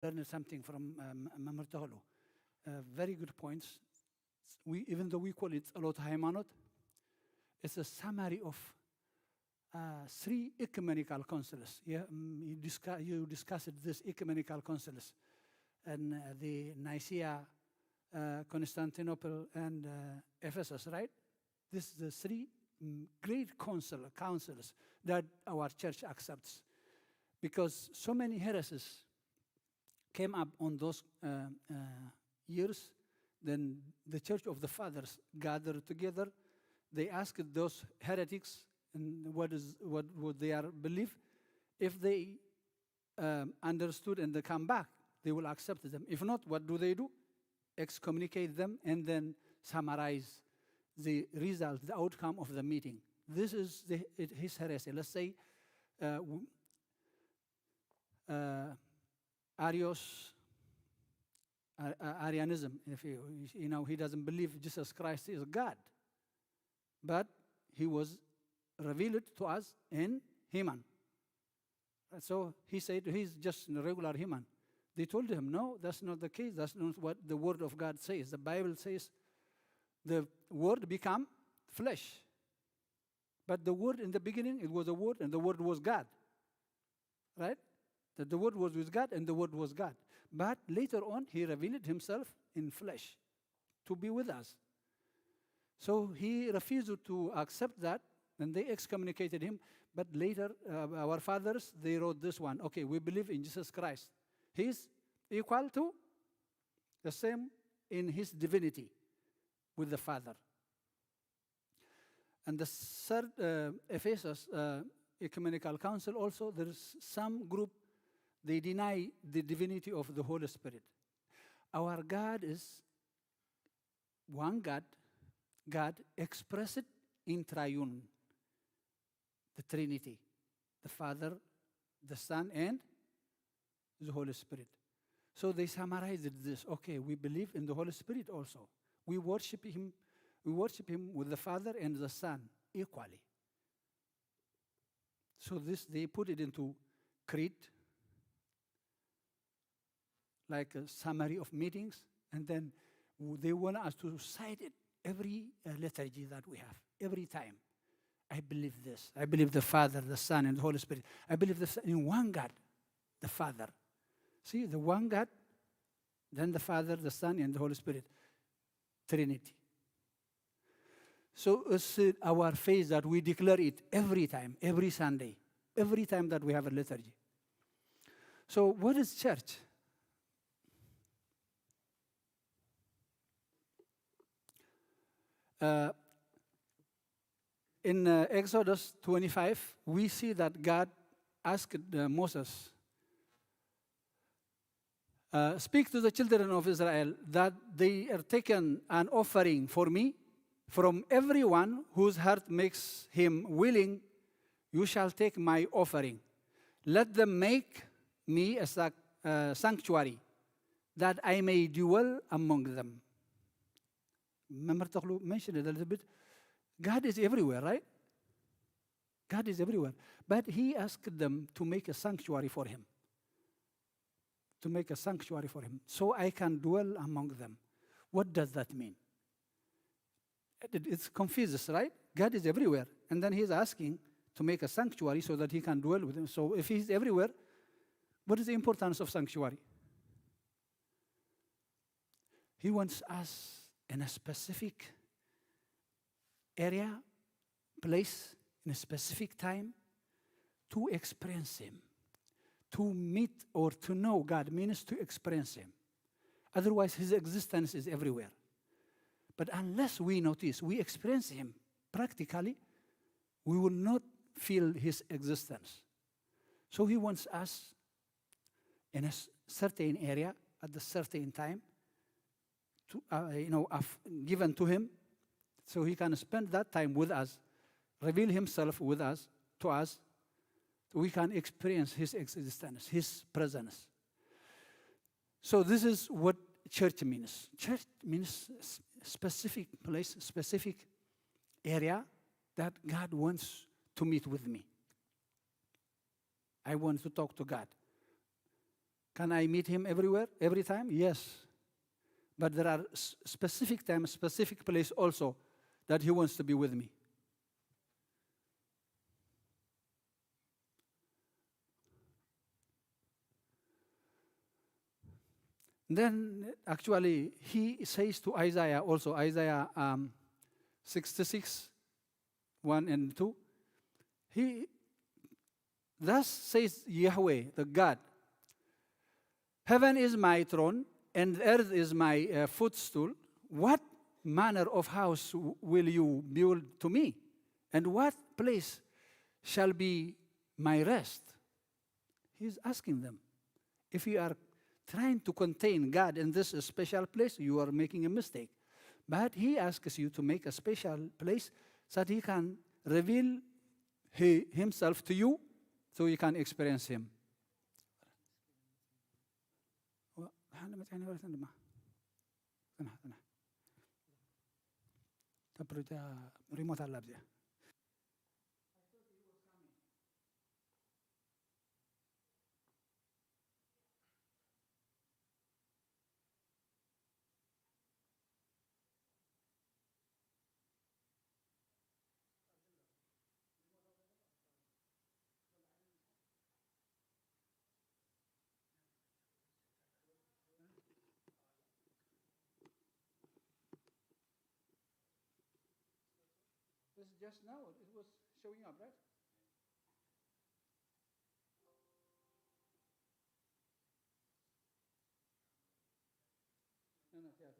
learned something from መምህርቲ very good points. Even though we call it ጸሎት ሃይማኖት, it's a summary of 3 ecumenical councils. You discussed this ecumenical councils and the Nicaea, Constantinople, and Ephesus, right? This is the 3 great councils that our church accepts, because so many heresies came up on those years. Then the Church of the Fathers gathered together. They asked those heretics and what would their belief. If they understood and they come back, they will accept them. If not, what do? Excommunicate them and then summarize the result, the outcome of the meeting. This is his heresy. Let's say Arianism. If he doesn't believe Jesus Christ is God, but he was revealed to us in human. So he said he's just a regular human. They told him, no, that's not the case. That's not what the Word of God says. The Bible says the Word became flesh. But the Word in the beginning, it was a Word, and the Word was God. Right? That the Word was with God, and the Word was God. But later on, he revealed himself in flesh to be with us. So he refused to accept that, and they excommunicated him. But later, our fathers, they wrote this one. Okay, we believe in Jesus Christ. He's equal to the same in his divinity with the Father. And the third Ephesus Ecumenical Council also, there's some group, they deny the divinity of the Holy Spirit. Our God is one God, God expressed in triune, the Trinity, the Father, the Son, and the Holy Spirit. So they summarized this. Okay, we believe in the Holy Spirit also. We worship him with the Father and the Son equally. So this, they put it into creed, like a summary of meetings, and then they want us to cite it every liturgy that we have, every time. I believe this. I believe the Father, the Son, and the Holy Spirit. I believe in one God, the Father. See, the one God, then the Father, the Son, and the Holy Spirit. Trinity. So it's our faith that we declare it every time, every Sunday, every time that we have a liturgy. So what is church? In Exodus 25, we see that God asked Moses, speak to the children of Israel that they are taken an offering for me from everyone whose heart makes him willing. You shall take my offering. Let them make me a sanctuary that I may dwell among them. Remember, mentioned it a little bit. God is everywhere, right? God is everywhere. But he asked them to make a sanctuary for him. To make a sanctuary for him, so I can dwell among them. What does that mean? It confuses, right? God is everywhere. And then he's asking to make a sanctuary so that he can dwell with them. So if he's everywhere, what is the importance of sanctuary? He wants us in a specific area, place, in a specific time to experience him. To meet or to know God means to experience him. Otherwise, his existence is everywhere. But unless we notice, we experience him practically, we will not feel his existence. So he wants us in a certain area at a certain time, to, given to him, so he can spend that time with us, reveal himself with us, to us, so we can experience his existence, his presence. So this is what church means. Church means specific place, specific area that God wants to meet with me. I want to talk to God. Can I meet him everywhere, every time? Yes. But there are specific times, specific place also that he wants to be with me. Then, actually, he says to Isaiah also, Isaiah 66, 1 and 2, thus says Yahweh, the God, heaven is my throne, and earth is my footstool. What manner of house will you build to me? And what place shall be my rest? He's asking them. If you are trying to contain God in this special place, you are making a mistake. But he asks you to make a special place so that he can reveal himself to you, so you can experience him. Just now, it was showing up, right? No, yeah.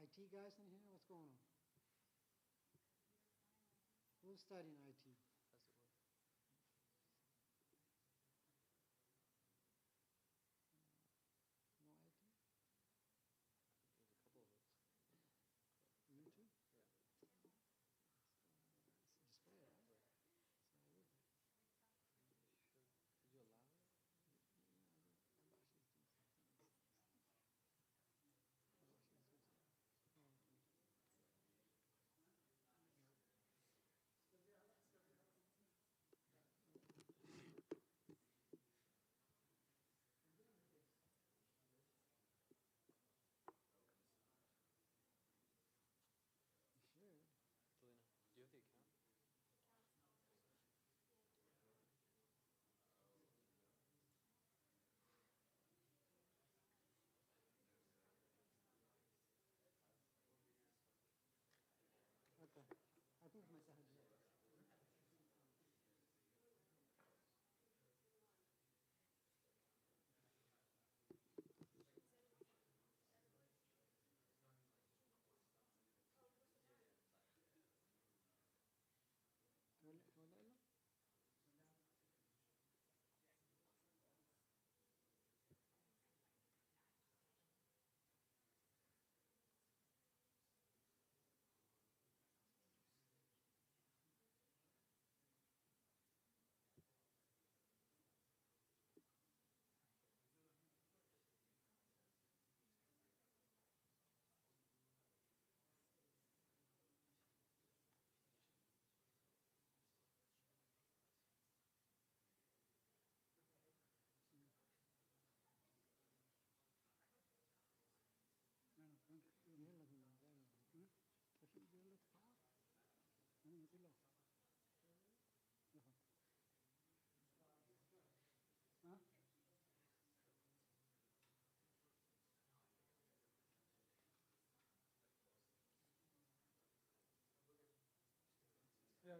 IT guys in here? What's going on? Who's studying IT? No IT? You too? Display, right?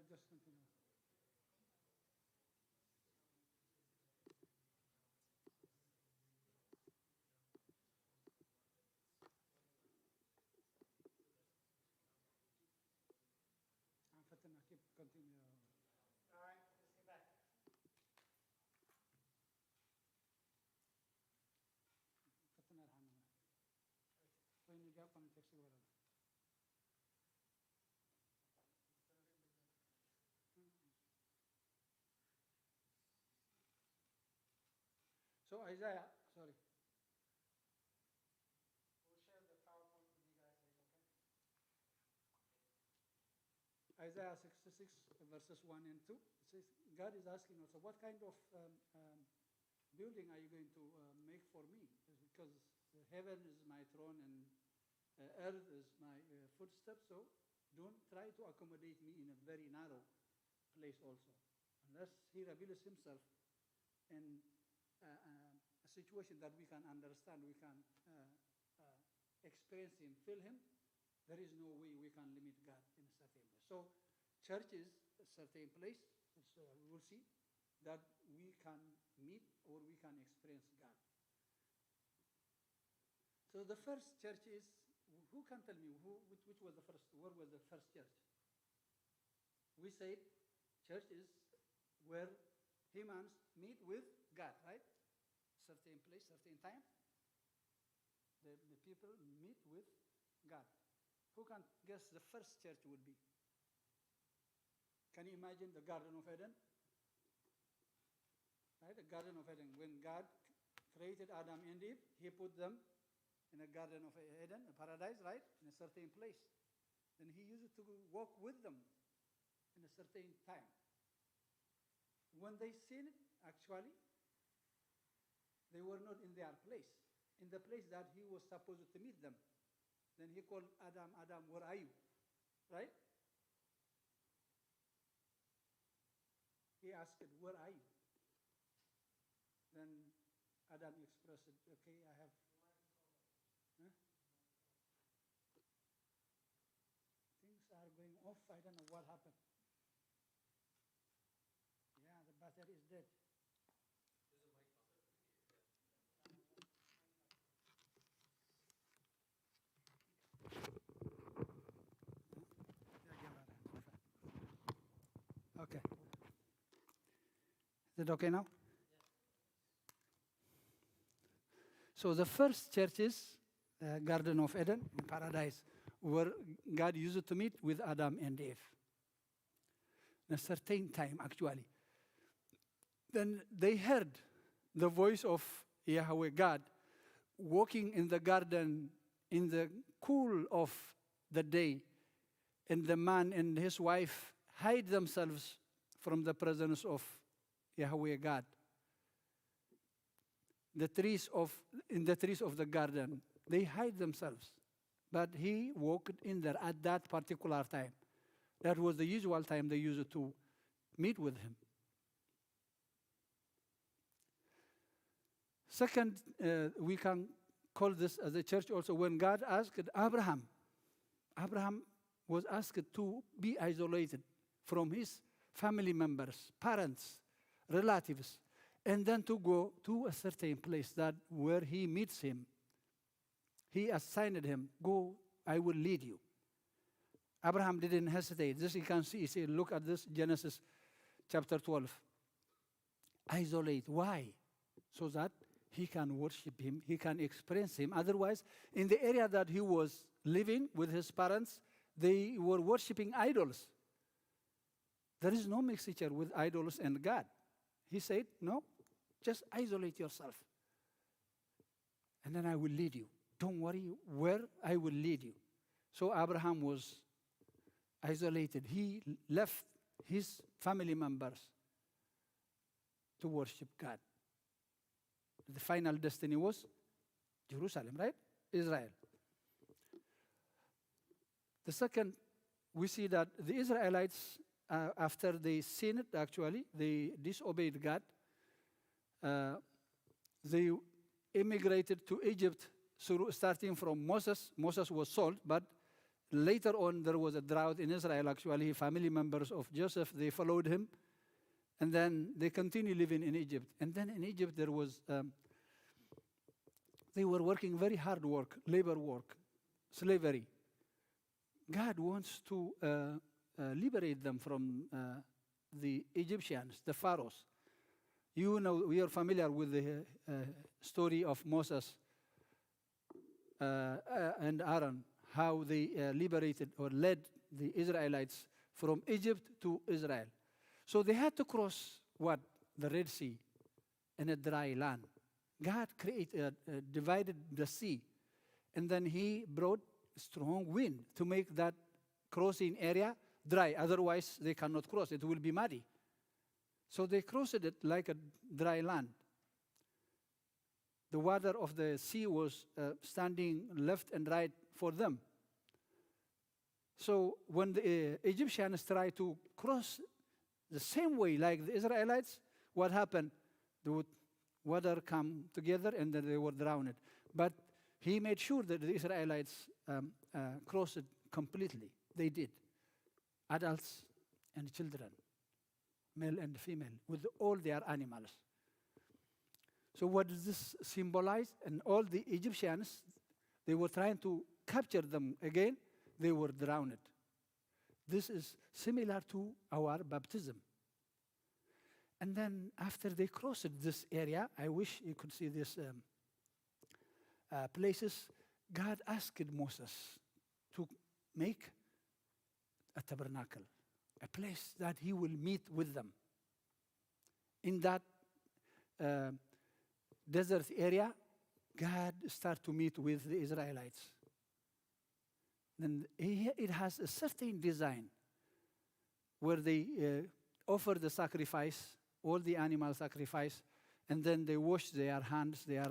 just continue. Keep continue. All right, let's get back. So Isaiah, sorry. We'll share the PowerPoint with you guys later, okay? Isaiah 66 verses 1 and 2. It says, God is asking also, what kind of building are you going to make for me? It's because heaven is my throne and earth is my footsteps, so don't try to accommodate me in a very narrow place also. Unless he reveals himself in a situation that we can understand, we can experience him, feel him, there is no way we can limit God in a certain way. So church is a certain place, we will see, that we can meet or we can experience God. So the first church is, who can tell me, which was the first, where was the first church? We said church is where humans meet with God, right? Certain place, certain time. The people meet with God. Who can guess the first church would be? Can you imagine the Garden of Eden? Right, the Garden of Eden. When God created Adam and Eve, he put them in a Garden of Eden, a paradise, right? In a certain place. Then he used to walk with them in a certain time. When they sinned, actually, they were not in their place, in the place that he was supposed to meet them. Then he called Adam, Adam, where are you? Right? He asked, where are you? Then Adam expressed, okay, I have... Huh? Things are going off. I don't know what happened. Yeah, the battery is dead. Okay. Is it okay now? So the first church is the Garden of Eden, paradise, where God used to meet with Adam and Eve. In a certain time, actually. Then they heard the voice of Yahweh God walking in the garden in the cool of the day, and the man and his wife hide themselves from the presence of Yahweh God. In the trees of the garden, they hide themselves. But he walked in there at that particular time. That was the usual time they used to meet with him. Second, we can call this as a church also when God asked Abraham. Abraham was asked to be isolated from his family members, parents, relatives, and then to go to a certain place that where he meets him. He assigned him, go, I will lead you. Abraham didn't hesitate. This you can see, look at this, Genesis chapter 12. Isolate, why? So that he can worship him, he can experience him. Otherwise, in the area that he was living with his parents, they were worshiping idols. There is no mixture with idols and God. He said, no, just isolate yourself. And then I will lead you. Don't worry where I will lead you. So Abraham was isolated. He left his family members to worship God. The final destiny was Jerusalem, right? Israel. The second, we see that the Israelites, after they sinned, actually, they disobeyed God. They immigrated to Egypt, starting from Moses. Moses was sold, but later on, there was a drought in Israel. Actually, family members of Joseph, they followed him. And then they continued living in Egypt. And then in Egypt, there was, they were working very hard work, labor work, slavery. God wants to liberate them from the Egyptians, the pharaohs. You know, we are familiar with the story of Moses and Aaron, how they liberated or led the Israelites from Egypt to Israel. So they had to cross what? The Red Sea in a dry land. God divided the sea, and then he brought strong wind to make that crossing area dry. Otherwise, they cannot cross. It will be muddy. So they crossed it like a dry land. The water of the sea was standing left and right for them. So when the Egyptians tried to cross the same way like the Israelites, what happened? The water come together and then they were drowned. But he made sure that the Israelites crossed it completely. They did. Adults and children, male and female, with all their animals. So what does this symbolize? And all the Egyptians, they were trying to capture them again. They were drowned. This is similar to our baptism. And then after they crossed this area, I wish you could see these places, God asked Moses to make a tabernacle, a place that he will meet with them. In that desert area, God started to meet with the Israelites. Then it has a certain design where they offer the sacrifice, all the animal sacrifice, and then they wash their hands, their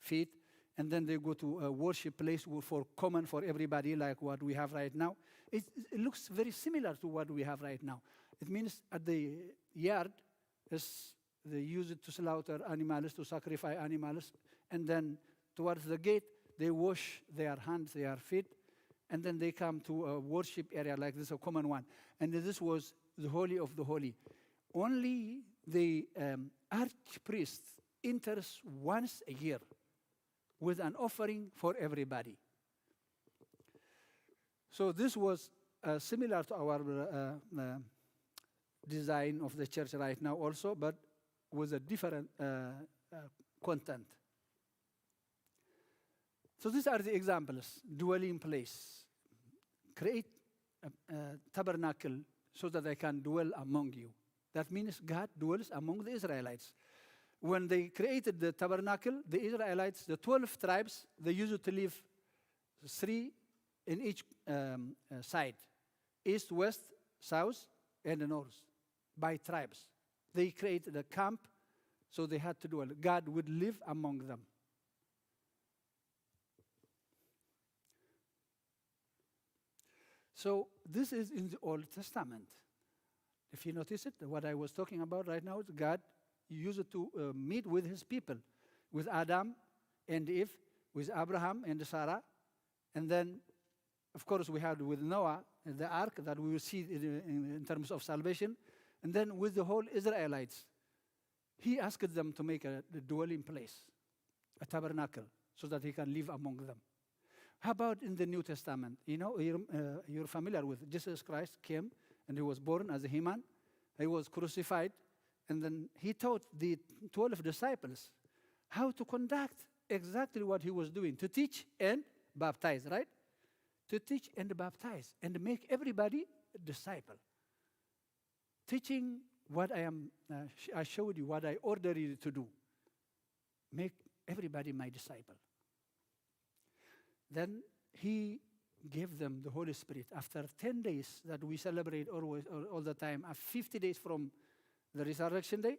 feet, and then they go to a worship place for common for everybody, like what we have right now. It looks very similar to what we have right now. It means at the yard, they use it to slaughter animals, to sacrifice animals, and then towards the gate, they wash their hands, their feet, and then they come to a worship area like this, a common one. And this was the Holy of the Holy. Only the archpriest enters once a year with an offering for everybody. So this was similar to our design of the church right now also, but with a different content. So these are the examples. Dwelling place. Create a tabernacle so that I can dwell among you. That means God dwells among the Israelites. When they created the tabernacle, the Israelites, the 12 tribes, they used to live 3 in each side. East, west, south, and the north. By tribes. They created a camp, so they had to dwell. God would live among them. So this is in the Old Testament. If you notice it, what I was talking about right now, God used it to meet with his people, with Adam and Eve, with Abraham and Sarah. And then, of course, we had with Noah the ark that we will see in terms of salvation. And then with the whole Israelites, he asked them to make a dwelling place, a tabernacle, so that he can live among them. How about in the New Testament? You know, you're familiar with Jesus Christ came and he was born as a human. He was crucified. And then he taught the 12 disciples how to conduct exactly what he was doing, to teach and baptize, right? To teach and baptize and make everybody a disciple. Teaching what I showed you, what I ordered you to do. Make everybody my disciple. Then he gave them the Holy Spirit. After 10 days that we celebrate always, all the time, 50 days from the resurrection day,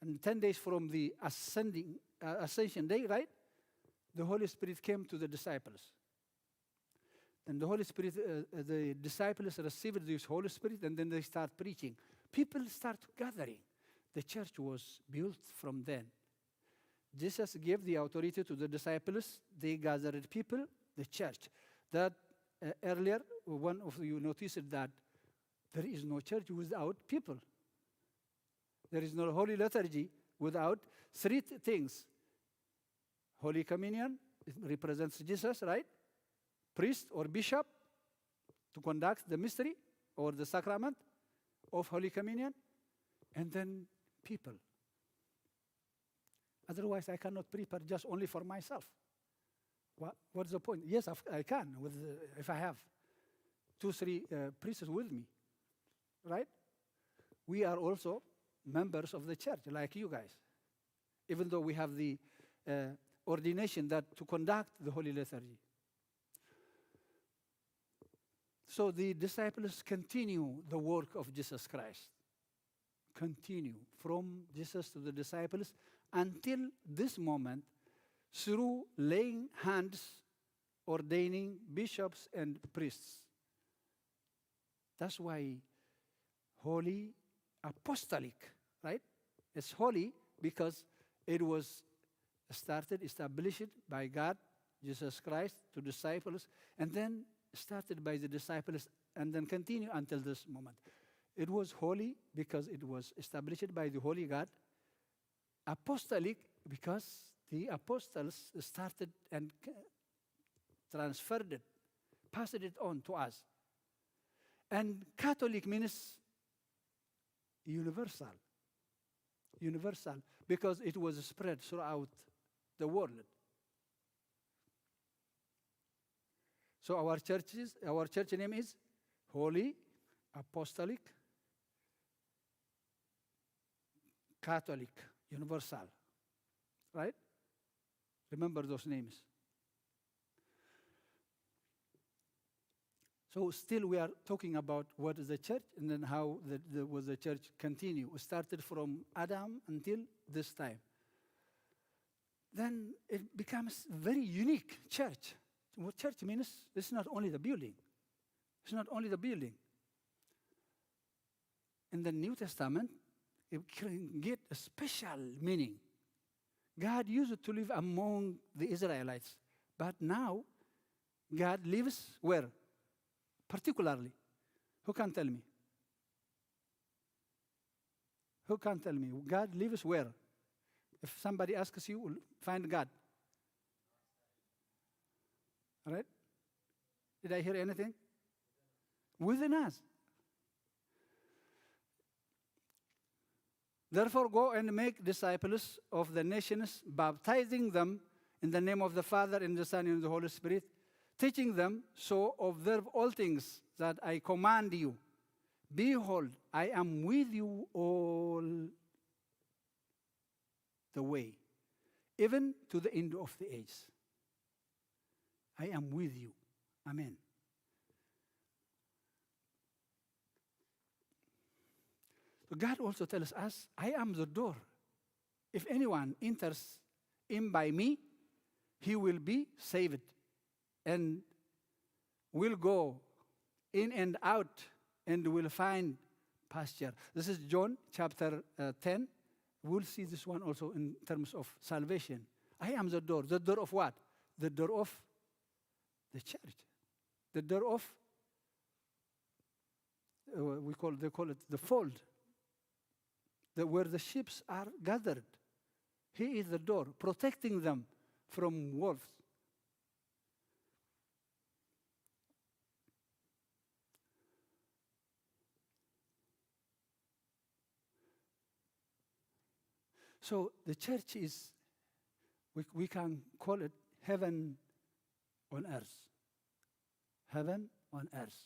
and 10 days from the ascension day, right? The Holy Spirit came to the disciples. And the Holy Spirit, the disciples received this Holy Spirit, and then they start preaching. People start gathering. The church was built from then. Jesus gave the authority to the disciples. They gathered people, the church. That earlier, one of you noticed that there is no church without people. There is no holy liturgy without three things. Holy Communion, it represents Jesus, right? Priest or bishop to conduct the mystery or the sacrament of Holy Communion, and then people. Otherwise, I cannot prepare just only for myself. What's the point? Yes, I can, if I have 2-3 priests with me, right? We are also members of the church, like you guys, even though we have the ordination that to conduct the Holy Liturgy. So the disciples continue the work of Jesus Christ. Continue from Jesus to the disciples until this moment through laying hands, ordaining bishops and priests. That's why holy apostolic, right? It's holy because it was established by God, Jesus Christ, to disciples, and then started by the disciples, and then continue until this moment. It was holy because it was established by the Holy God. Apostolic because the apostles started and transferred it, passed it on to us. And Catholic means universal. Universal, because it was spread throughout the world. So our church name is Holy, Apostolic, Catholic, Universal. Right? Remember those names. So still we are talking about what is the church and then how was the church continue. We started from Adam until this time. Then it becomes very unique church. What church means, it's not only the building. It's not only the building. In the New Testament, it can get a special meaning. God used to live among the Israelites, but now God lives where? Particularly. Who can tell me? Who can tell me? God lives where? If somebody asks you, find God. Right? Did I hear anything? Within us. Therefore, go and make disciples of the nations, baptizing them in the name of the Father, and the Son, and the Holy Spirit, teaching them so observe all things that I command you. Behold, I am with you all the way, even to the end of the age. I am with you. Amen. So God also tells us, I am the door. If anyone enters in by me, he will be saved and will go in and out and will find pasture. This is John chapter 10. We'll see this one also in terms of salvation. I am the door. The door of what? The door of the church. The door of, they call it the fold. Where the sheep are gathered. He is the door, protecting them from wolves. So the church is, we can call it heaven on earth. Heaven on earth.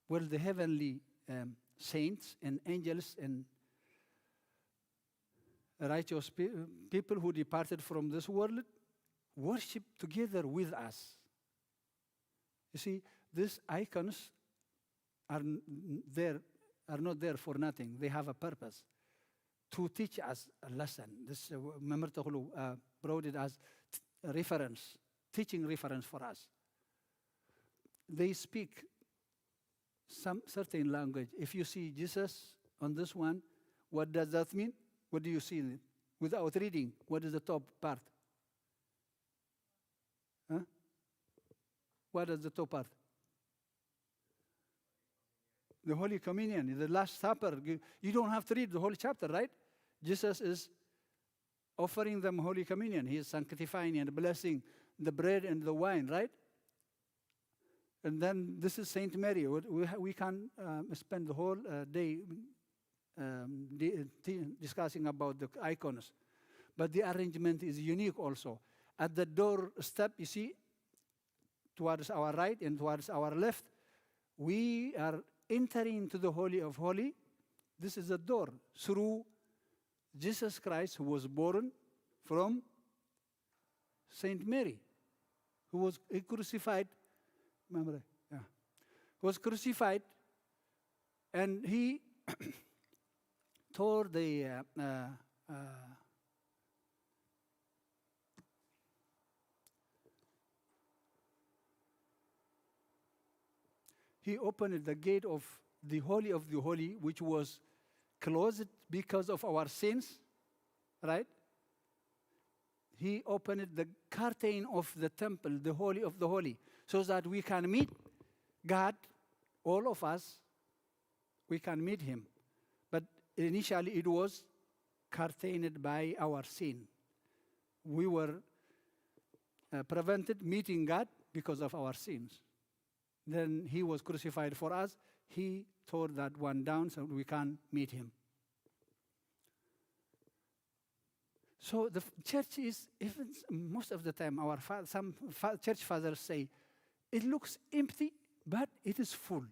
Where the heavenly saints and angels and righteous people who departed from this world worship together with us. You see, these icons are not there for nothing. They have a purpose to teach us a lesson. This ምህለላ brought it as reference, teaching reference for us. They speak some certain language. If you see Jesus on this one, what does that mean? What do you see in it? Without reading, what is the top part? Huh? What is the top part? the Holy Communion, the Last Supper. You don't have to read the whole chapter, right? Jesus is offering them Holy Communion. He is sanctifying and blessing the bread and the wine, right? And then this is Saint Mary. We can spend the whole day discussing about the icons. But the arrangement is unique also. At the doorstep, you see, towards our right and towards our left, we are entering into the Holy of Holies. This is the door through Jesus Christ, who was born from Saint Mary, who was crucified. Remember, yeah, was crucified, and he tore the he opened the gate of the Holy, which was closed because of our sins, right? He opened the curtain of the temple, the Holy of the Holy, so that we can meet God, all of us, we can meet him. But initially it was curtained by our sin. We were prevented meeting God because of our sins. Then he was crucified for us. He tore that one down so we can meet him. So the church is, even most of the time, some church fathers say, it looks empty, but it is full.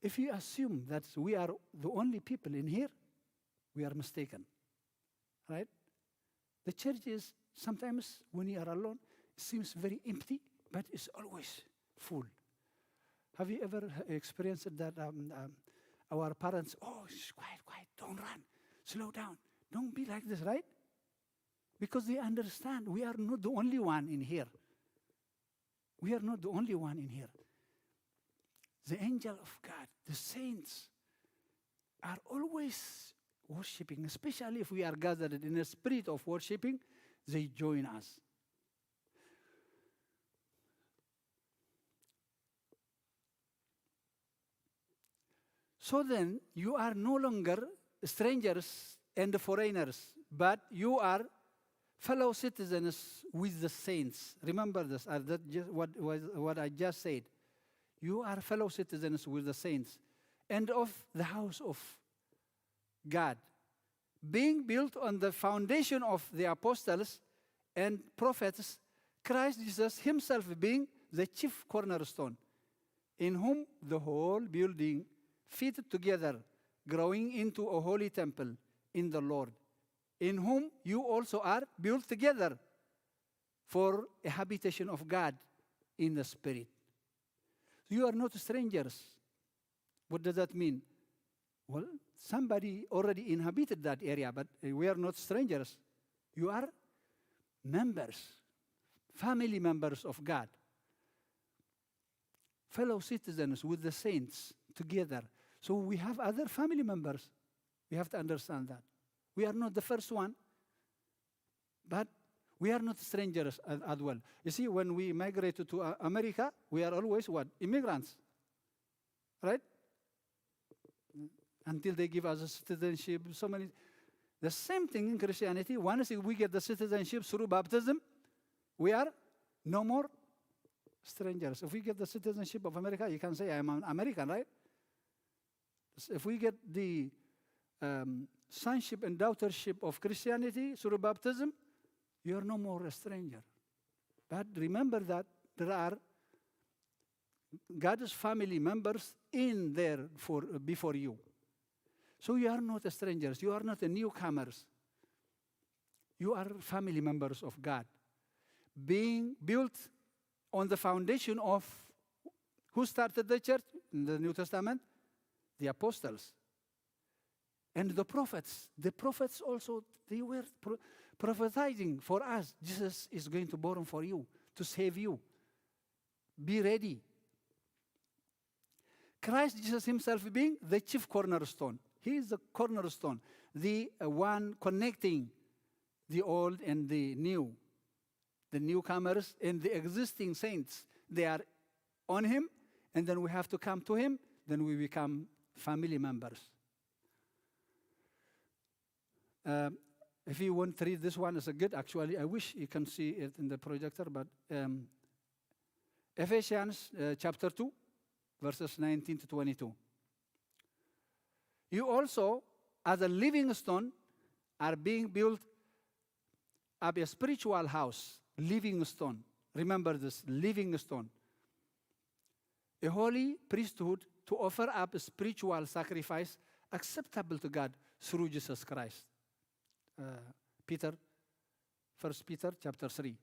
If you assume that we are the only people in here, we are mistaken, right? The church is, sometimes when you are alone, it seems very empty, but it's always full. Have you ever experienced that our parents, oh, quiet, don't run, slow down, don't be like this, right? Because they understand we are not the only one in here. We are not the only one in here. The angel of God, the saints, are always worshiping, especially if we are gathered in a spirit of worshiping, they join us. So then, you are no longer strangers and foreigners, but you are fellow citizens with the saints. Remember this, what I just said. You are fellow citizens with the saints and of the house of God, being built on the foundation of the apostles and prophets, Christ Jesus himself being the chief cornerstone, in whom the whole building fitted together, growing into a holy temple in the Lord, in whom you also are built together for a habitation of God in the Spirit. You are not strangers. What does that mean? Well, somebody already inhabited that area, but we are not strangers. You are members, family members of God, fellow citizens with the saints together. So we have other family members. We have to understand that. We are not the first one, but we are not strangers as well. You see, when we migrated to America, we are always what? Immigrants, right? Until they give us a citizenship, so many. The same thing in Christianity. Once we get the citizenship through baptism, we are no more strangers. If we get the citizenship of America, you can say, I'm an American, right? If we get the sonship and daughtership of Christianity through baptism, you are no more a stranger. But remember that there are God's family members in there before you. So you are not strangers. You are not newcomers. You are family members of God, being built on the foundation of who started the church in the New Testament? The apostles and the prophets. The prophets also, they were prophesying for us. Jesus is going to born for you, to save you. Be ready. Christ Jesus himself being the chief cornerstone. He is the cornerstone, the one connecting the old and the new, the newcomers and the existing saints. They are on him, and then we have to come to him then we become family members. If you want to read this one, it's a good, actually, I wish you can see it in the projector, but Ephesians chapter 2, verses 19 to 22. You also, as a living stone, are being built up a spiritual house, living stone. Remember this, living stone. A holy priesthood to offer up a spiritual sacrifice acceptable to God through Jesus Christ. First Peter chapter 3.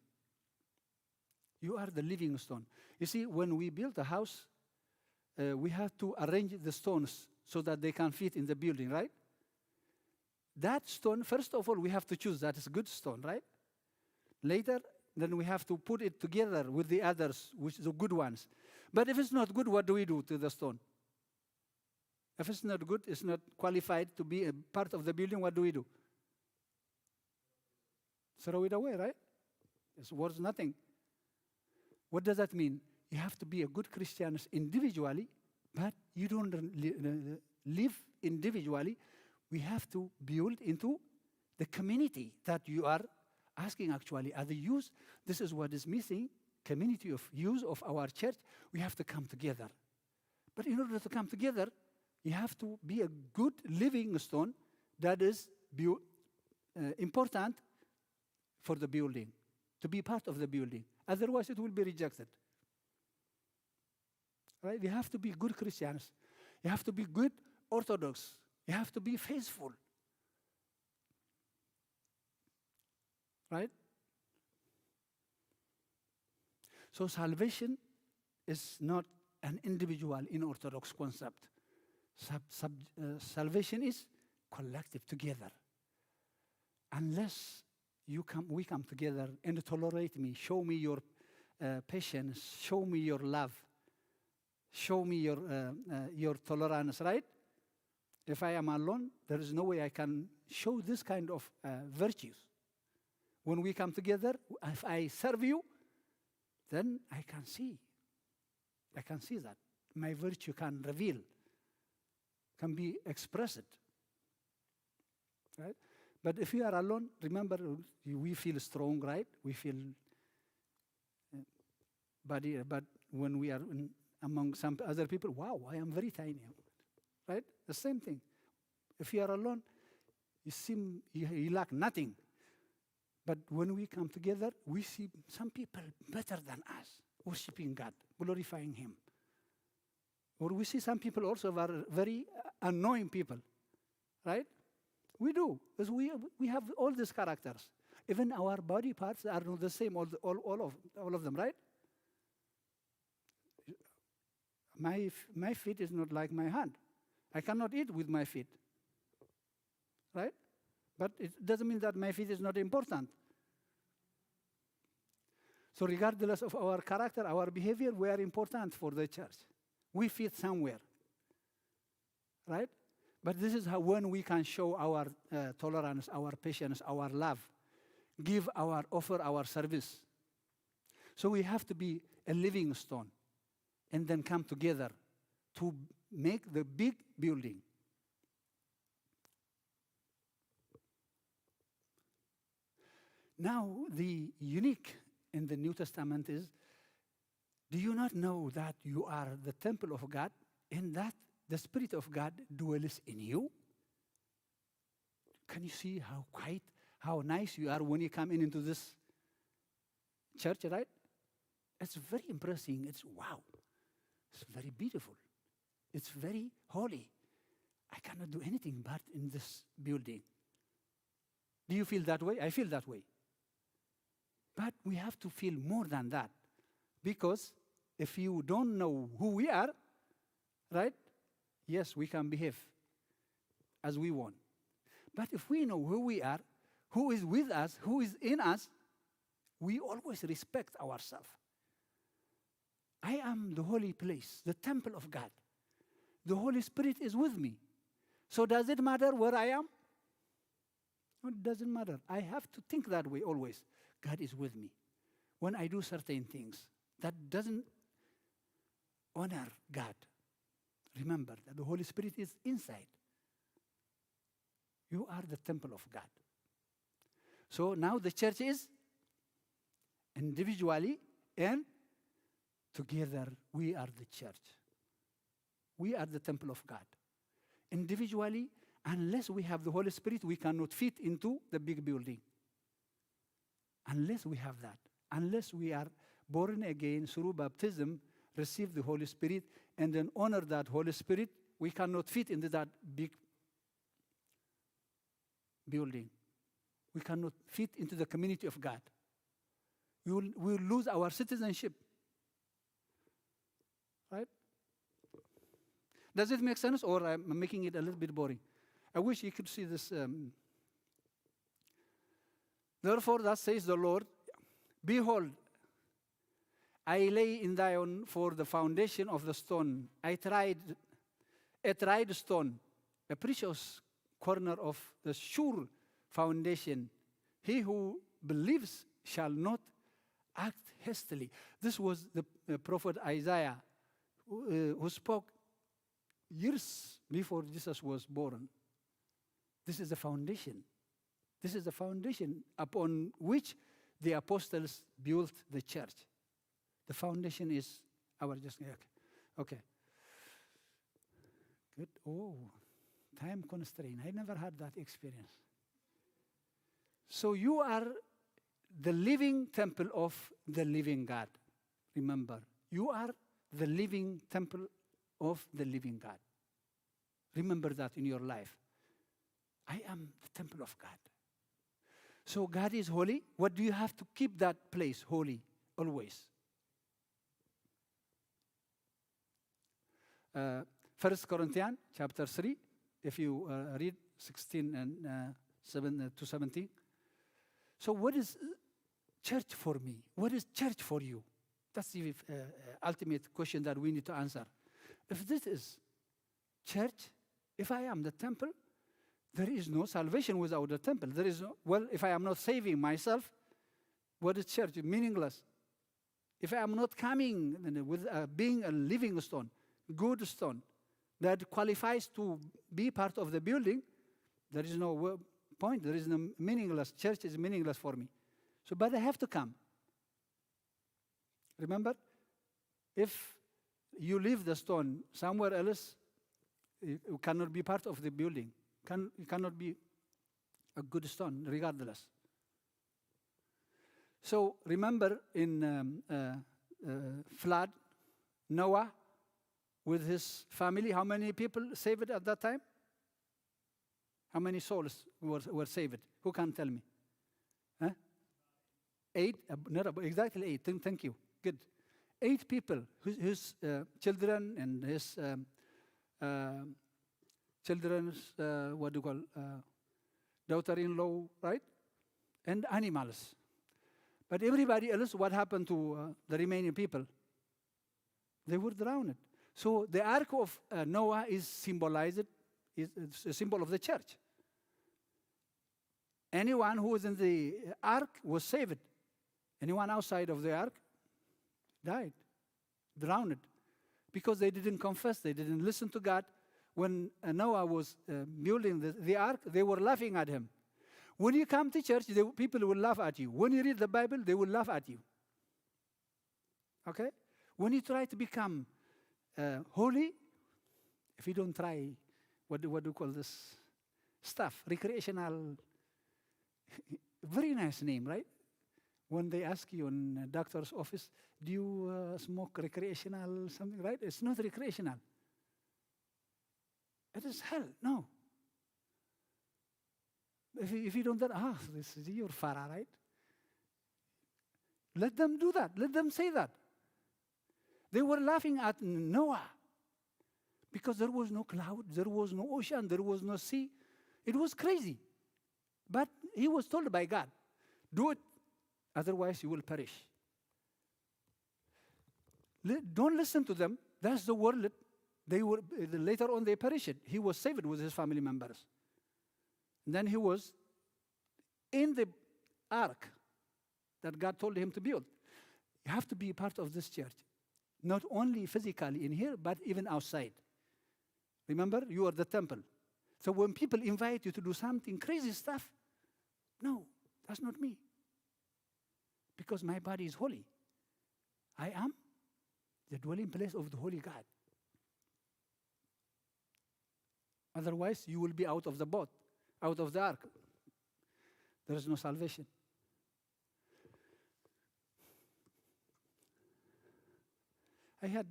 You are the living stone. You see, when we build a house, we have to arrange the stones so that they can fit in the building, right? That stone, first of all, we have to choose that is good stone, right? Later, then we have to put it together with the others, which are the good ones. But if it's not good, what do we do to the stone? If it's not good, it's not qualified to be a part of the building, what do we do? Throw it away, right? It's worth nothing. What does that mean? You have to be a good Christian individually, but you don't live individually. We have to build into the community that you are asking, actually. As a youth, this is what is missing, community of youth of our church. We have to come together. But in order to come together, you have to be a good living stone that is important for the building, to be part of the building. Otherwise, it will be rejected. Right? You have to be good Christians. You have to be good Orthodox. You have to be faithful. Right? So salvation is not an individual in Orthodox concept. Salvation is collective, together. Unless we come together and tolerate me, show me your patience, show me your love, show me your tolerance, right? If I am alone, there is no way I can show this kind of virtues. When we come together, if I serve you, then I can see that. My virtue can reveal, can be expressed, right? But if you are alone, remember, we feel strong, right? We feel body, but when we are among some other people, wow, I am very tiny, right? The same thing. If you are alone, you lack nothing. But when we come together, we see some people better than us, worshiping God, glorifying Him. Or we see some people also are very annoying people, right? We do, because we have all these characters. Even our body parts are not the same, all of them, right? My feet is not like my hand. I cannot eat with my feet, right? But it doesn't mean that my feet is not important. So regardless of our character, our behavior, we are important for the church. We fit somewhere, right? But this is how when we can show our tolerance, our patience, our love, offer our service. So we have to be a living stone and then come together to make the big building. Now, the unique in the New Testament is, do you not know that you are the temple of God and that the Spirit of God dwells in you? Can you see how quiet, how nice you are when you come into this church, right? It's very impressive. It's wow. It's very beautiful. It's very holy. I cannot do anything but in this building. Do you feel that way? I feel that way. But we have to feel more than that. Because if you don't know who we are, right? Yes, we can behave as we want. But if we know who we are, who is with us, who is in us, we always respect ourselves. I am the holy place, the temple of God. The Holy Spirit is with me. So does it matter where I am? No, it doesn't matter. I have to think that way always. God is with me. When I do certain things, that doesn't honor God. Remember that the Holy Spirit is inside. You are the temple of God. So now the church is individually and together we are the church. We are the temple of God. Individually, unless we have the Holy Spirit, we cannot fit into the big building. Unless we have that. Unless we are born again through baptism, receive the Holy Spirit, and then honor that Holy Spirit, we cannot fit into that big building. We cannot fit into the community of God. We will lose our citizenship. Right? Does it make sense, or I'm making it a little bit boring? I wish you could see this. Therefore, thus says the Lord, behold, I lay in Zion for the foundation of the stone. A tried stone, a precious corner of the sure foundation. He who believes shall not act hastily. This was the prophet Isaiah who spoke years before Jesus was born. This is the foundation. This is the foundation upon which the apostles built the church. The foundation is our okay. Good. Oh, time constraint. I never had that experience. So you are the living temple of the living God. Remember, you are the living temple of the living God. Remember that in your life. I am the temple of God. So God is holy. What do you have to keep that place holy always? 1 Corinthians chapter 3, if you read 16 and 7 to 17. So what is church for me? What is church for you? That's the ultimate question that we need to answer. If this is church, if I am the temple, there is no salvation without the temple. There is no, well, if I am not saving myself, what is church? Meaningless. If I am not coming with being a living stone, good stone, that qualifies to be part of the building, there is no point. There is no meaningless. Church is meaningless for me. So, but I have to come. Remember, if you leave the stone somewhere else, you cannot be part of the building. You cannot be a good stone, regardless. So remember in flood, Noah with his family, how many people saved at that time? How many souls were saved? Who can tell me? Huh? 8, not exactly 8, thank you, good. 8 people, his children and his children's, what do you call, daughter-in-law, right? And animals. But everybody else, what happened to the remaining people? They were drowned. So the ark of Noah is symbolized, is a symbol of the church. Anyone who was in the ark was saved. Anyone outside of the ark died, drowned, because they didn't confess, they didn't listen to God. When Noah was building the ark, they were laughing at him. When you come to church, people will laugh at you. When you read the Bible, they will laugh at you. Okay? When you try to become holy, if you don't try, what do you call this stuff? Recreational, very nice name, right? When they ask you in a doctor's office, do you smoke recreational something, right? It's not recreational. It is hell, no. If you don't do that, this is your farah, right? Let them do that. Let them say that. They were laughing at Noah because there was no cloud, there was no ocean, there was no sea. It was crazy. But he was told by God, do it, otherwise you will perish. Don't listen to them. That's the world. They were later on they perished. He was saved with his family members. And then he was in the ark that God told him to build. You have to be part of this church, not only physically in here, but even outside. Remember, you are the temple. So when people invite you to do something crazy stuff, no, that's not me. Because my body is holy. I am the dwelling place of the Holy God. Otherwise, you will be out of the boat, out of the ark. There is no salvation. I had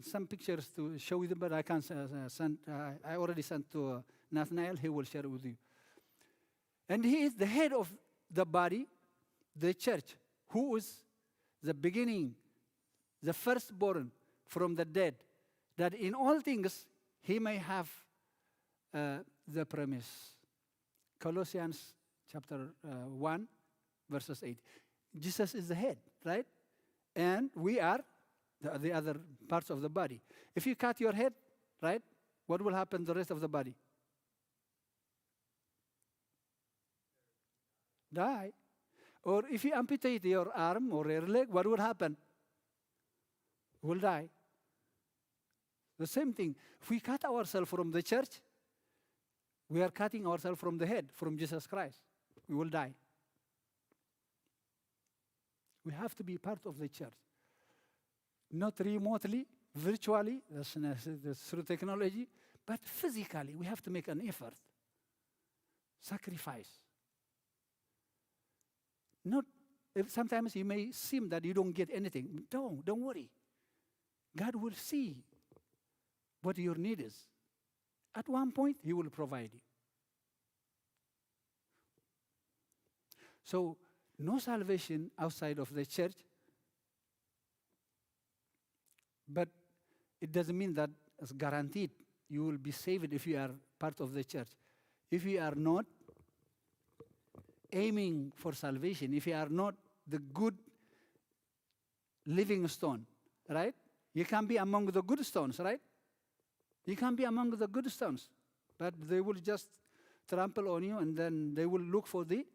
some pictures to show you, but I can't send. I already sent to Nathaniel. He will share it with you. And he is the head of the body, the church, who is the beginning, the firstborn from the dead, that in all things he may have the premise. Colossians chapter 1, verses 8. Jesus is the head, right? And we are the other parts of the body. If you cut your head, right, what will happen to the rest of the body? Die. Or if you amputate your arm or your leg, what will happen? Will die. The same thing. If we cut ourselves from the church, we are cutting ourselves from the head, from Jesus Christ. We will die. We have to be part of the church. Not remotely, virtually, that's through technology, but physically, we have to make an effort. Sacrifice. Not, sometimes you may seem that you don't get anything. Don't worry. God will see what your need is. At one point, He will provide you. So, no salvation outside of the church, but it doesn't mean that it's guaranteed you will be saved if you are part of the church. If you are not aiming for salvation, if you are not the good living stone, right? You can be among the good stones, right? You can be among the good stones, but they will just trample on you and then they will look for the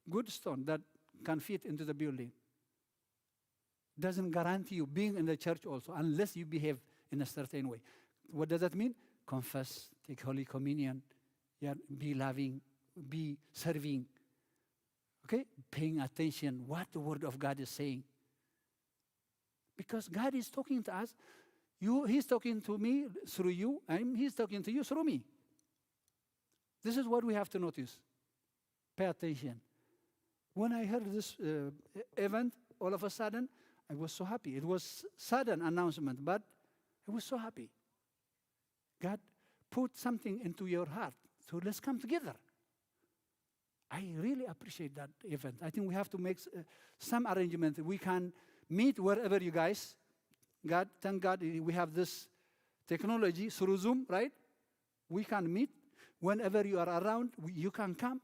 good stone that can fit into the building. Doesn't guarantee you being in the church also, unless you behave in a certain way. What does that mean? Confess, take Holy Communion, be loving, be serving, okay? Paying attention what the Word of God is saying. Because God is talking to us. He's talking to me through you, and He's talking to you through me. This is what we have to notice. Pay attention. When I heard this event, all of a sudden, I was so happy. It was sudden announcement, but I was so happy. God put something into your heart, so let's come together. I really appreciate that event. I think we have to make some arrangement. We can meet wherever you guys. Thank God we have this technology through Zoom, right? We can meet. Whenever you are around, you can come.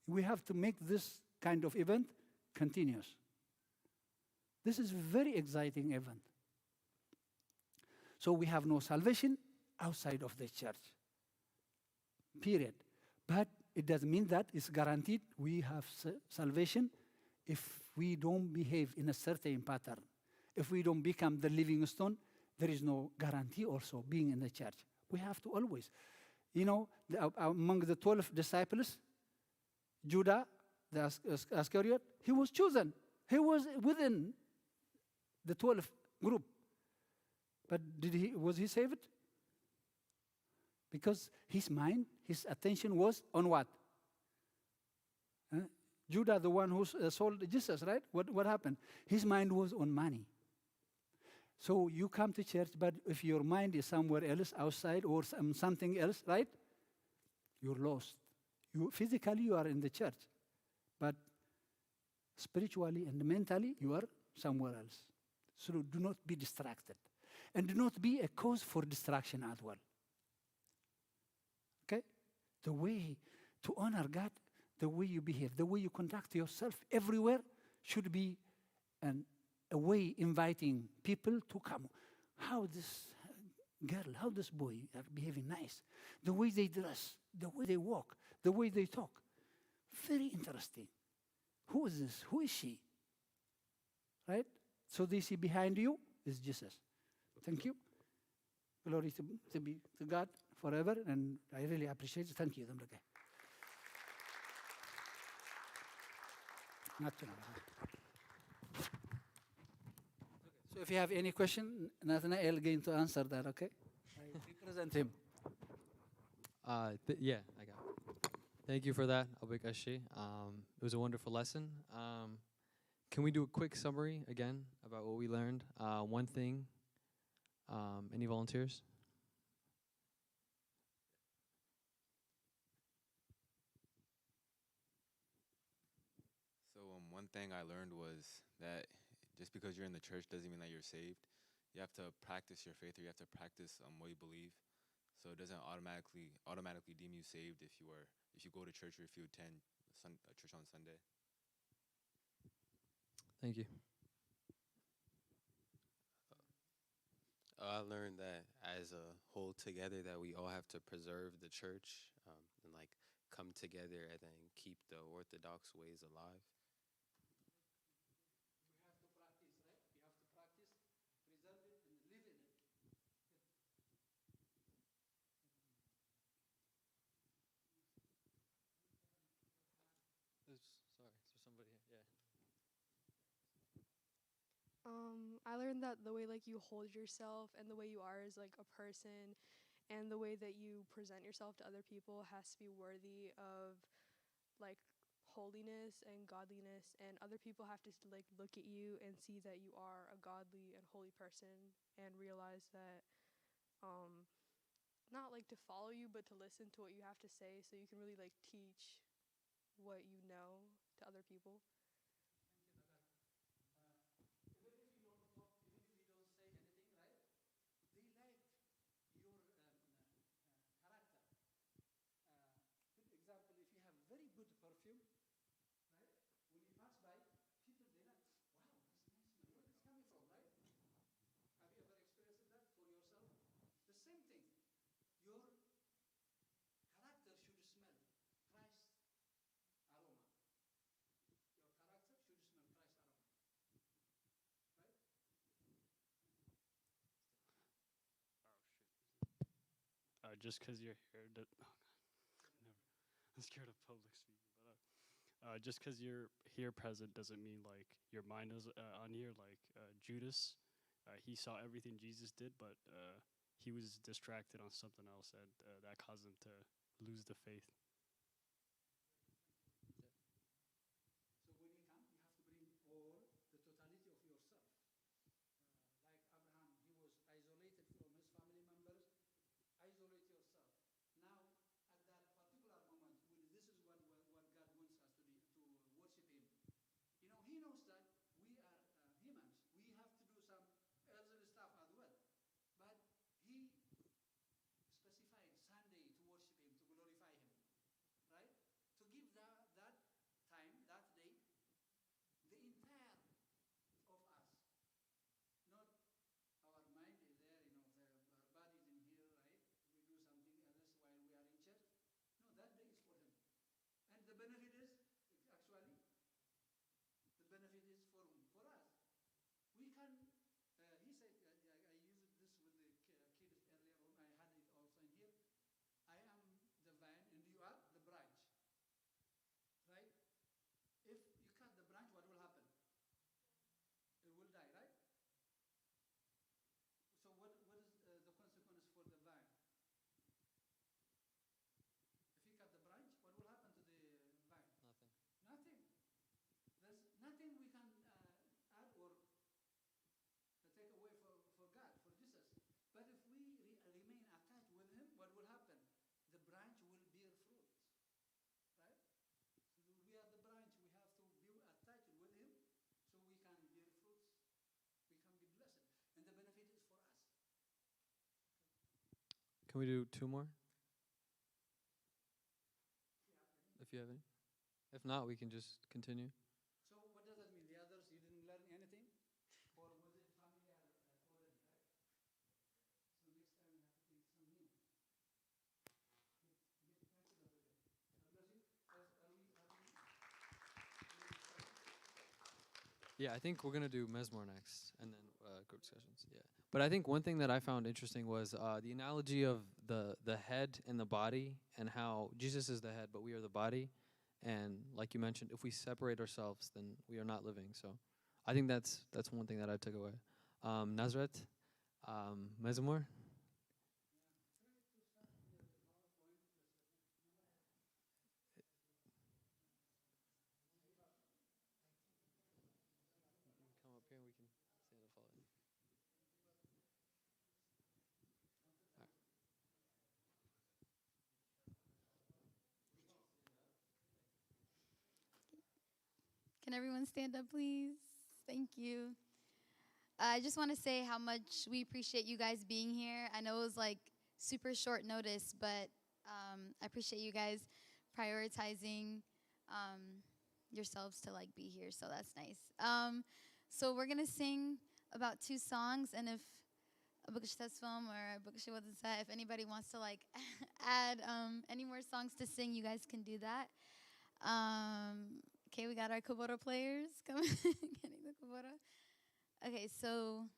We have to make this kind of event continuous. This is a very exciting event. So we have no salvation outside of the church. Period. But it doesn't mean that it's guaranteed we have salvation if we don't behave in a certain pattern. If we don't become the living stone, there is no guarantee also being in the church. We have to always. You know, among the 12 disciples, Judah, the Iscariot, he was chosen. He was within the 12 group. But was he saved? Because his mind, his attention was on what? Judah, the one who sold Jesus, right? What happened? His mind was on money. So you come to church, but if your mind is somewhere else, outside, or something else, right? You're lost. Physically, you are in the church. But spiritually and mentally, you are somewhere else. So do not be distracted. And do not be a cause for distraction as well. Okay? The way to honor God, the way you behave, the way you conduct yourself everywhere should be a way inviting people to come. How this girl, how this boy are behaving nice. The way they dress, the way they walk, the way they talk. Very interesting. Who is this? Who is she? Right? So they see behind you is Jesus. Thank you. Glory to be to God forever, and I really appreciate it. Thank you, Debre. Not to know. So if you have any question, Nathanael going to answer that, okay? I represent him. Yeah, I got it. Thank you for that, Abikashi. It was a wonderful lesson. Can we do a quick summary again about what we learned? One thing. Any volunteers? So one thing I learned was that just because you're in the church doesn't mean that you're saved. You have to practice your faith, or you have to practice what you believe. So it doesn't automatically deem you saved if you go to church or if you attend church on Sunday. Thank you. I learned that as a whole together that we all have to preserve the church and like come together and then keep the Orthodox ways alive. We have to practice, right? We have to practice, preserve it, and live in it. Sorry, is there somebody here? Yeah. I learned that the way like you hold yourself and the way you are as like a person and the way that you present yourself to other people has to be worthy of like holiness and godliness, and other people have to like look at you and see that you are a godly and holy person and realize that not like to follow you but to listen to what you have to say so you can really like teach what you know to other people. Even if you don't talk, even if you don't say anything, right? They like your character. Good example, if you have very good perfume, right? When you pass by, people they like, wow, that's nice smell. Where is it coming from, right? Have you ever experienced that for yourself? The same thing. Your character should smell Christ aroma. Your character should smell Christ aroma. Right? Just because you're here, never. I'm scared of public speaking, but just because you're here present doesn't mean like your mind is on here. Like Judas, he saw everything Jesus did, but he was distracted on something else, and that caused him to lose the faith. So when you come, you have to bring all the totality of yourself. Like Abraham, he was isolated from his family members. Isolate yourself. Now, at that particular moment, when this is what God wants us to do, to worship Him. You know, He knows that we are humans. We have to do some earthly stuff as well. But He specified Sunday to worship Him, to glorify Him, right? To give that time, that day, the entire of us. Not our mind is there, you know, our body is in here, right? We do something else while we are in church. No, that day is for Him. And the benefit is, actually, the benefit is for whom? For us. We can, he said, I used this with the kids earlier on, I had it also in here. I am the vine and you are the branch. Right? If you cut the branch, what will happen? It will die, right? So what is the consequence for the vine? If you cut the branch, what will happen to the vine? Nothing. Nothing. There's nothing we can add or take away for God, for Jesus. But if we remain attached with Him, what will happen? The branch will bear fruits. Right? So we are the branch. We have to be attached with Him so we can bear fruits. We can be blessed. And the benefit is for us. Can we do two more? If you have any. If not, we can just continue. So what does that mean? The others, you didn't learn anything? Or was it familiar already, right? So next time we have to take some new. Thank you, Dr. God bless you. Yeah, I think we're going to do Mesmor next, and then group discussions. Yeah. But I think one thing that I found interesting was the analogy of the head and the body, and how Jesus is the head, but we are the body. And like you mentioned, if we separate ourselves, then we are not living. So I think that's one thing that I took away. Nazret, Mezamor. Come up here and we can stand up, follow. Can everyone stand up, please? Thank you. I just want to say how much we appreciate you guys being here. I know it was like super short notice, but I appreciate you guys prioritizing yourselves to like be here, so that's nice. So we're gonna sing about 2 songs, and if if anybody wants to like add any more songs to sing, you guys can do that. Okay, we got our Koboro players coming. Getting the Koboro. Okay, so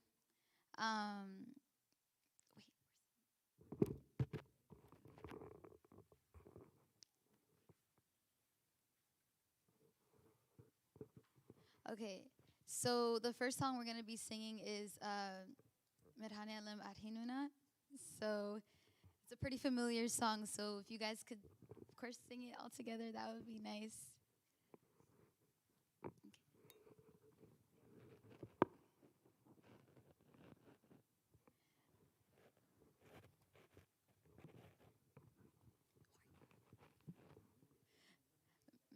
okay, so the first song we're gonna be singing is Medhane Alem Hinuna. So it's a pretty familiar song. So if you guys could, of course, sing it all together, that would be nice.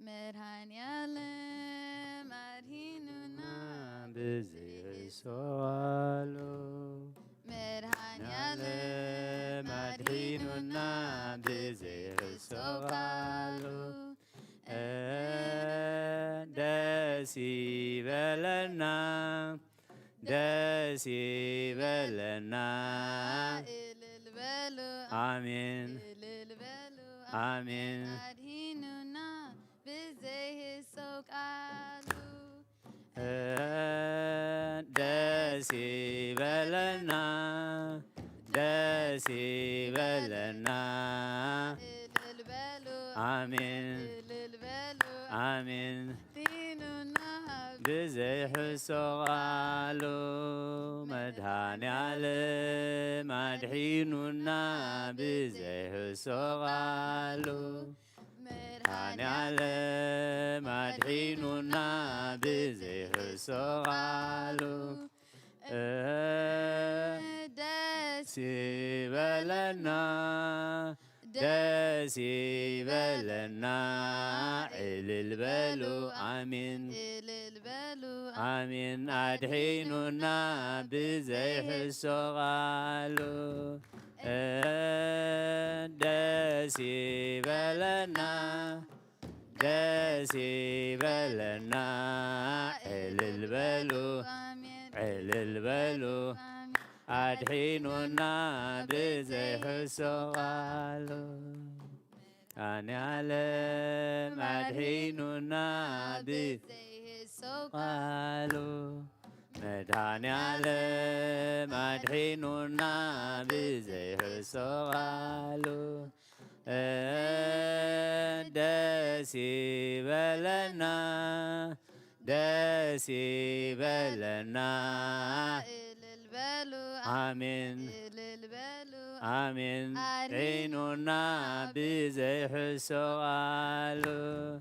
Medhane Alem Hinuna Bizi soalo Medhane Alem Hinuna bizi soalo Desi velena Amin Amin Desi velena Amin Amin Bizi soalo Medhane Alem Hinuna bizi soalo Medhane Alem Hinuna bizi soalo Desi velena Ilil belu Amin Amin Adhinuna bizi soalo Desi velena Ilil belu Adhinuna bizi soalo Medhane Alem Adhinuna bizi soalo Medhane Alem Adhinuna bizi soalo Desi velena Amin Amin Hinuna bizi soalo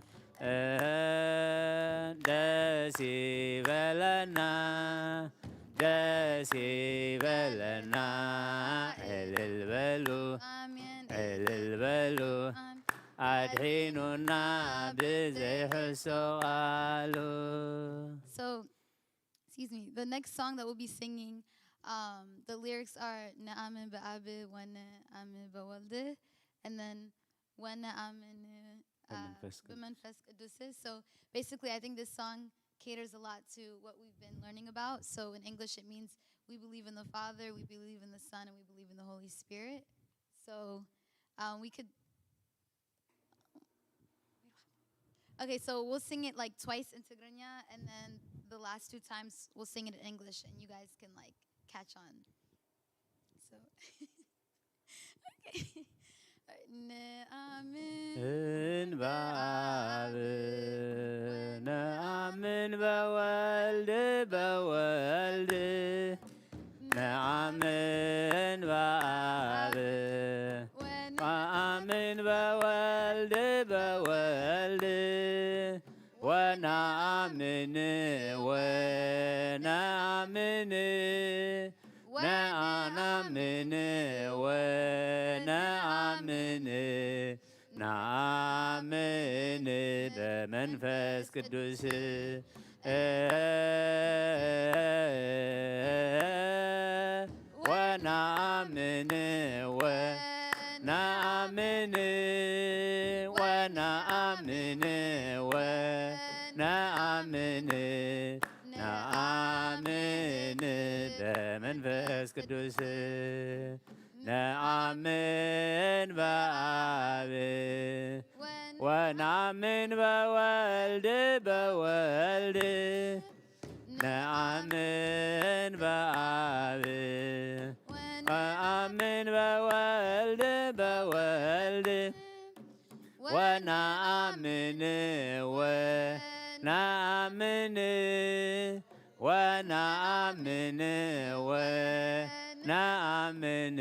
Desi velena Ilil belu Adhinuna bizi soalo. So, excuse me, the next song that we'll be singing, the lyrics are Na'amin ba'abe wa na'amin ba'walde, and then wa na'amin b'manfas qudus. So basically, I think this song caters a lot to what we've been learning about. So in English, it means we believe in the Father, we believe in the Son, and we believe in the Holy Spirit. So we could... Okay, so we'll sing it like twice in Tigrinya, and then the last 2 times we'll sing it in English, and you guys can like catch on. So, okay. نآمن بآب نآمن بوالد بوالد نآمن بآب نآمن بوالد بوالد ونآمن ونآمن نآمن ونآمن نآمن بمنفس ቅዱስ ونآمن ونآمن ونآمن ونآمن نآمن በመንፈስ ቅዱስ ነአምን በአብ ወነአምን በወልድ በወልድ ነአምን በአብ ወነአምን በወልድ በወልድ ወነአምን ወነአምን ونآمن ونآمن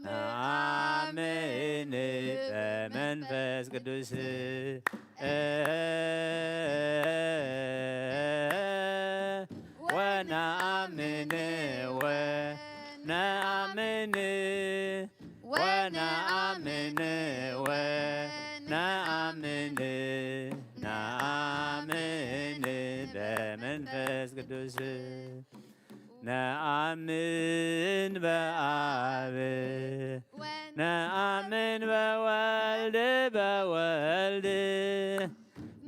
نآمن በመንፈስ ቅዱስ ونآمن ونآمن ونآمن ونآمن نآمن በመንፈስ ቅዱስ ነአምን በአብ ነአምን በወልድ በወልድ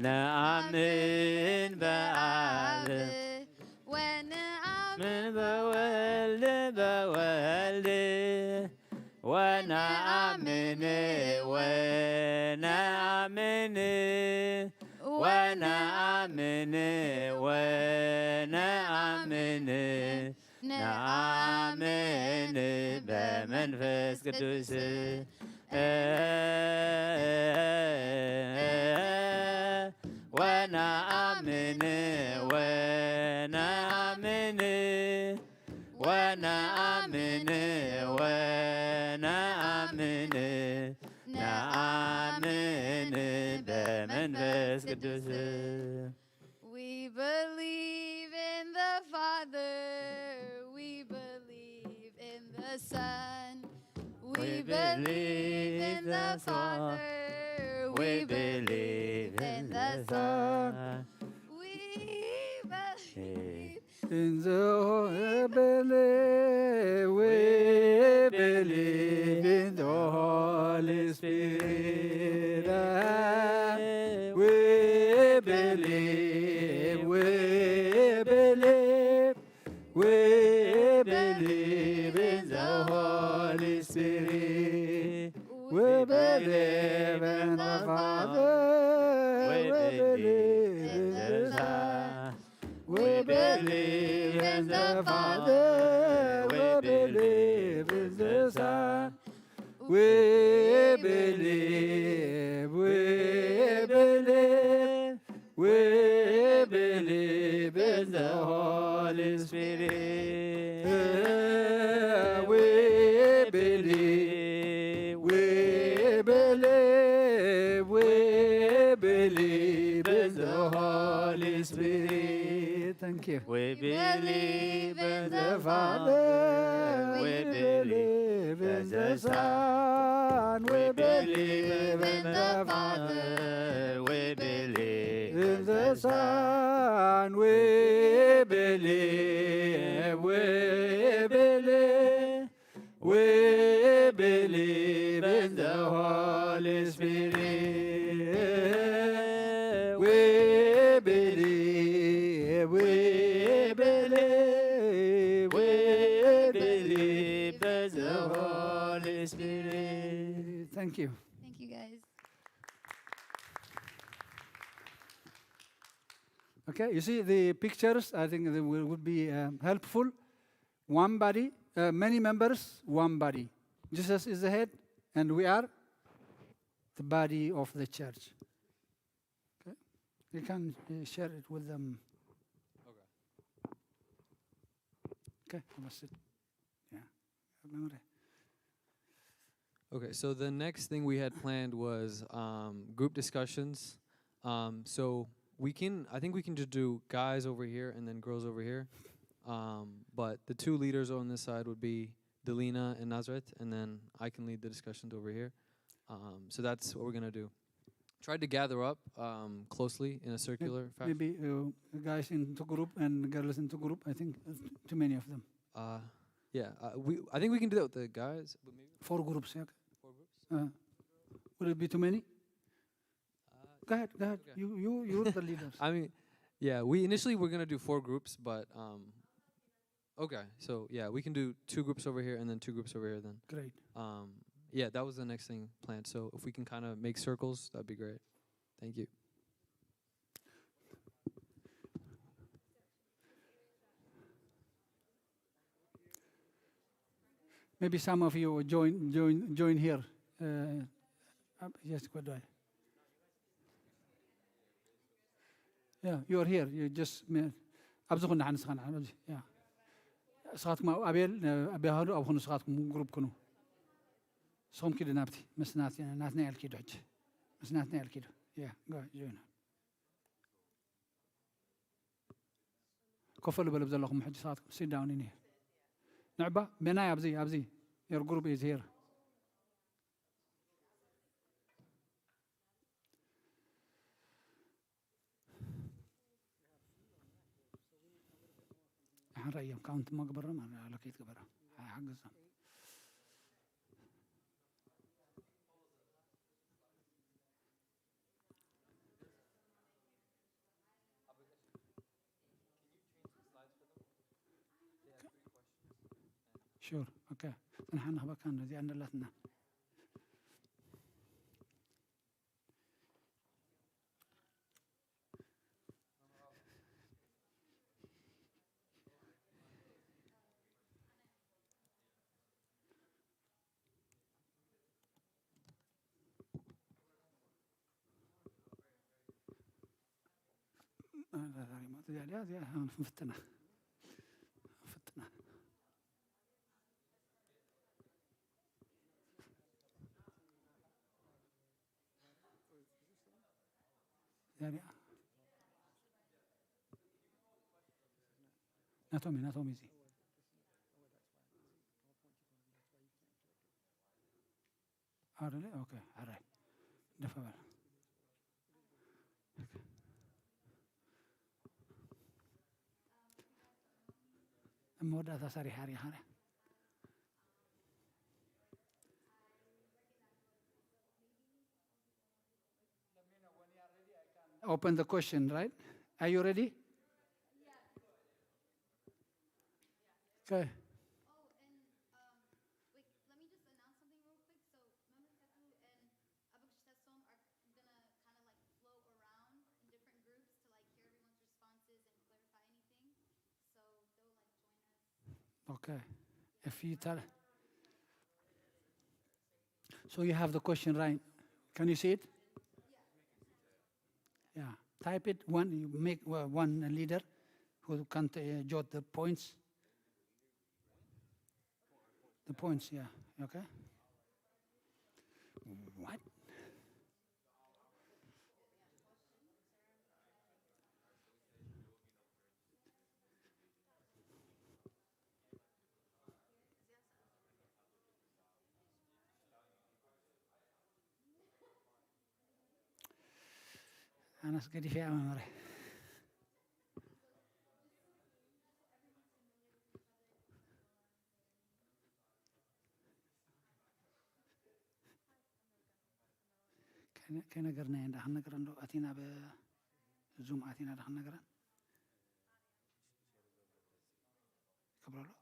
ነአምን በአብ ወነአምን በወልድ በወልድ ወነአምን ወነአምን ونآمن ونآمن نآمن በመንፈስ ቅዱስ ونآمن ونآمن ونآمن ونآمن نآمن በመንፈስ ቅዱስ We believe in the Father, we believe in the Son, we believe in the Father, we believe in the Son, we believe in the Holy, we believe in the Holy Spirit. We believe, we believe, we believe in the Holy Spirit. We believe in the Father, we believe in the Son. We believe in the Father, we believe in the Son. We believe, we believe, we believe in the Holy Spirit. We believe, we believe, we believe in the Holy Spirit. Thank you. We believe in the Father, we believe in the Son, we believe in the Father, we believe in the Son, we believe, we believe, we believe in the Holy Spirit. We believe, we believe, we believe in the Holy Spirit. Thank you. Thank you guys. Okay, you see the pictures, I think they would be helpful. One body, many members, one body. Jesus is the head, and we are the body of the church. Okay, you can share it with them. Okay, that's it. Yeah. Remember. Okay, so the next thing we had planned was group discussions. So I think we can just do guys over here and then girls over here. But the two leaders on this side would be Delina and Nazareth, and then I can lead the discussions over here. So that's what we're gonna do. Try to gather up closely in a circular fashion. Maybe guys into group and girls into group. I think too many of them. I think we can do that with the guys. But maybe 4 groups, yeah. 4 groups. Would it be too many? Go ahead. Okay. You're the leaders. I mean, yeah, we initially were gonna do 4 groups, but okay, so yeah, we can do 2 groups over here and then 2 groups over here then. Great. Yeah, that was the next thing planned. So if we can kind of make circles, that'd be great. Thank you. Maybe some of you join here. Yes, go ahead. Yeah, you are here. You just أبزخنا عن سخان عن yeah. سخاتكم أبي هادو أو خن سخاتكم جروب كنو. صوم كده نبتي ناتني الكيدو حج. ناتني الكيدو. Yeah, go join. كفلوا بلبز لكم حج سخاتكم. Sit down in here. نعبا بناي أبزي. Your group is here. رأيهم كاونت ما قبره ما لقيت قبره حق الزم Sure, okay. نحن هبا كان زي أن لاتنا ما تدري عليها فتنا يعني ناتومي زي really? Okay, all right. دفع مودة ساري هاري هاري. Open the question, right? Are you ready? Okay. Okay. If you tell. So you have the question right. Can you see it? Yeah. Type it. You make one leader who can jot the points. The points, yeah. Okay. What? أنا سكدي فيها مرة. كنا قرنا عند حنا قرنا أتينا بزوم أتينا دخلنا قرنا. كبرنا.